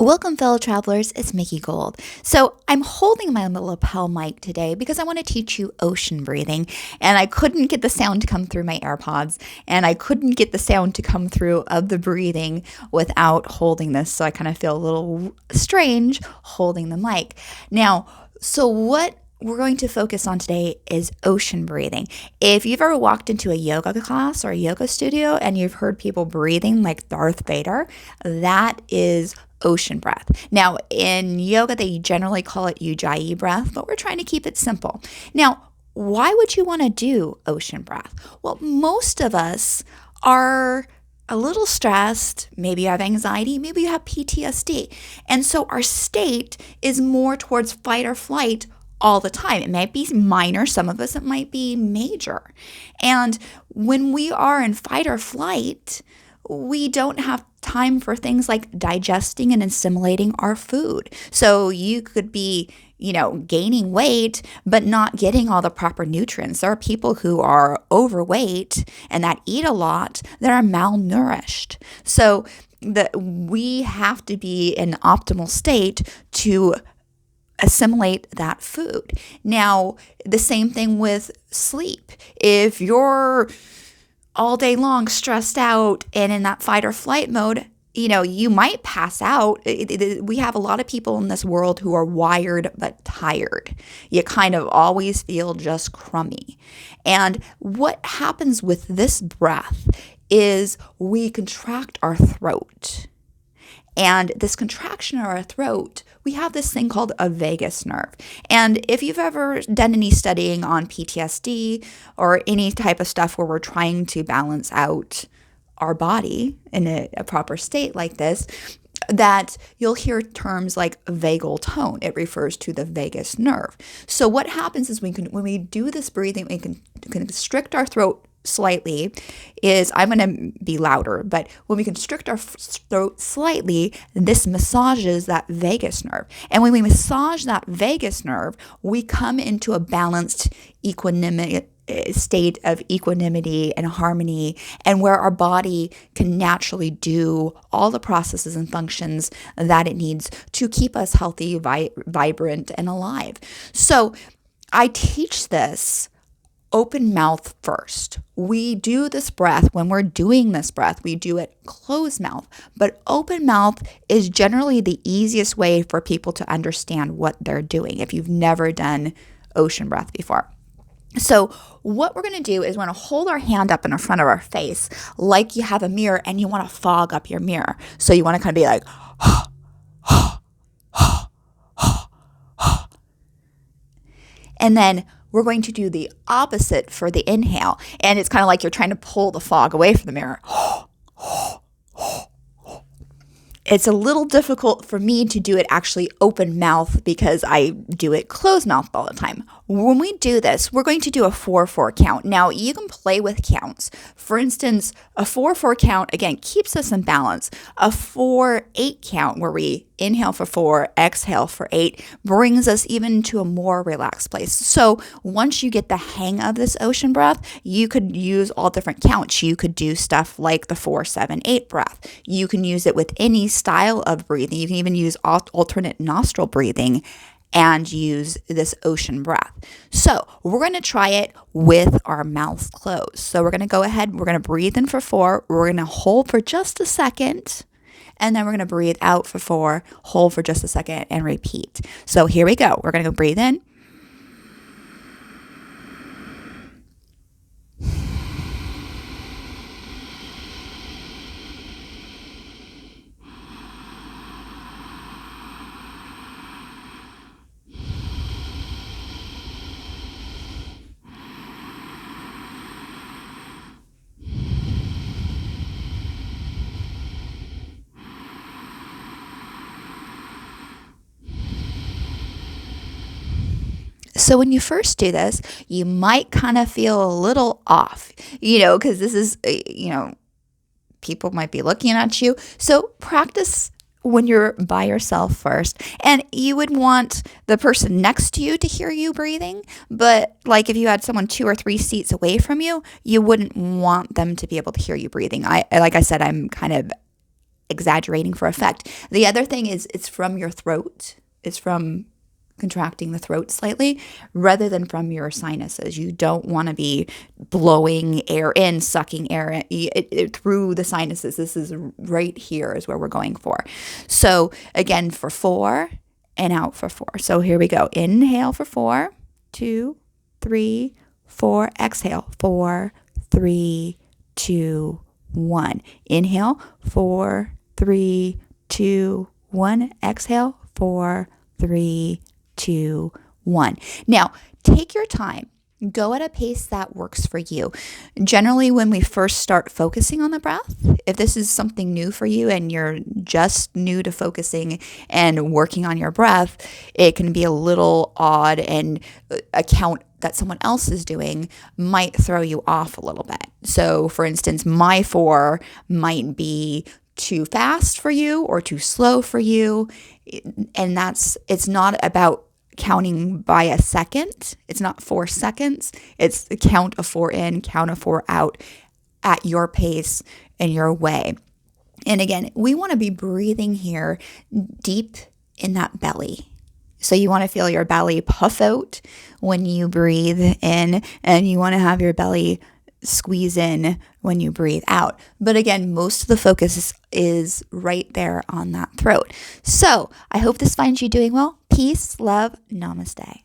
Welcome, fellow travelers. It's Mickey Gold. So, I'm holding my little lapel mic today because I want to teach you ocean breathing. And I couldn't get the sound to come through my AirPods, and I couldn't get the sound to come through of the breathing without holding this. So, I kind of feel a little strange holding the mic. Now, what we're going to focus on today is ocean breathing. If you've ever walked into a yoga class or a yoga studio and you've heard people breathing like Darth Vader, that is ocean breath. Now, in yoga, they generally call it Ujjayi breath, but we're trying to keep it simple. Now, why would you want to do ocean breath? Well, most of us are a little stressed, maybe you have anxiety, maybe you have PTSD. And so our state is more towards fight or flight all the time. It might be minor, some of us, it might be major. And when we are in fight or flight, we don't have time for things like digesting and assimilating our food. So you could be, gaining weight, but not getting all the proper nutrients. There are people who are overweight and that eat a lot that are malnourished. So we have to be in optimal state to assimilate that food. Now, the same thing with sleep. If you're all day long stressed out and in that fight or flight mode, you might pass out. We have a lot of people in this world who are wired but tired. You kind of always feel just crummy. And what happens with this breath is we contract our throat. And this contraction of our throat, we have this thing called a vagus nerve. And if you've ever done any studying on PTSD or any type of stuff where we're trying to balance out our body in a proper state like this, that you'll hear terms like vagal tone. It refers to the vagus nerve. So what happens is when we do this breathing, we can constrict our throat slightly. I'm going to be louder, but when we constrict our throat slightly, this massages that vagus nerve. And when we massage that vagus nerve, we come into a balanced state of equanimity and harmony, and where our body can naturally do all the processes and functions that it needs to keep us healthy, vibrant, and alive. So I teach this open mouth first. We do this breath, when we're doing this breath, we do it closed mouth. But open mouth is generally the easiest way for people to understand what they're doing if you've never done ocean breath before. So what we're going to do is we're going to hold our hand up in front of our face like you have a mirror, and you want to fog up your mirror. So you want to kind of be like, and then we're going to do the opposite for the inhale. And it's kind of like you're trying to pull the fog away from the mirror. It's a little difficult for me to do it actually open mouth because I do it closed mouth all the time. When we do this, we're going to do a 4-4 count. Now, you can play with counts. For instance, a 4-4 count, again, keeps us in balance. A 4-8 count, where we inhale for 4, exhale for 8, brings us even to a more relaxed place. So once you get the hang of this ocean breath, you could use all different counts. You could do stuff like the 4-7-8 breath. You can use it with any style of breathing. You can even use alternate nostril breathing and use this ocean breath. So we're going to try it with our mouths closed. So we're going to go ahead, we're going to breathe in for 4, we're going to hold for just a second, and then we're going to breathe out for 4, hold for just a second, and repeat. So here we go. We're going to go breathe in. So when you first do this, you might kind of feel a little off, because this is, people might be looking at you. So practice when you're by yourself first. And you would want the person next to you to hear you breathing. But like if you had someone 2 or 3 seats away from you, you wouldn't want them to be able to hear you breathing. Like I said, I'm kind of exaggerating for effect. The other thing is it's from your throat. It's from contracting the throat slightly rather than from your sinuses. You don't want to be blowing air in, sucking air through the sinuses. This is right here is where we're going for. So again, for 4 and out for 4. So here we go. Inhale for 4, 2, 3, 4. Exhale, 4, 3, 2, 1. Inhale, 4, 3, 2, 1. Exhale, 4, 3, 2, 1. Now, take your time. Go at a pace that works for you. Generally, when we first start focusing on the breath, if this is something new for you and you're just new to focusing and working on your breath, it can be a little odd, and a count that someone else is doing might throw you off a little bit. So, for instance, my 4 might be too fast for you or too slow for you. And it's not about counting by a second. It's not 4 seconds. It's the count of 4 in, count of 4 out at your pace and your way. And again, we want to be breathing here deep in that belly. So you want to feel your belly puff out when you breathe in, and you want to have your belly squeeze in when you breathe out. But again, most of the focus is right there on that throat. So I hope this finds you doing well. Peace, love, namaste.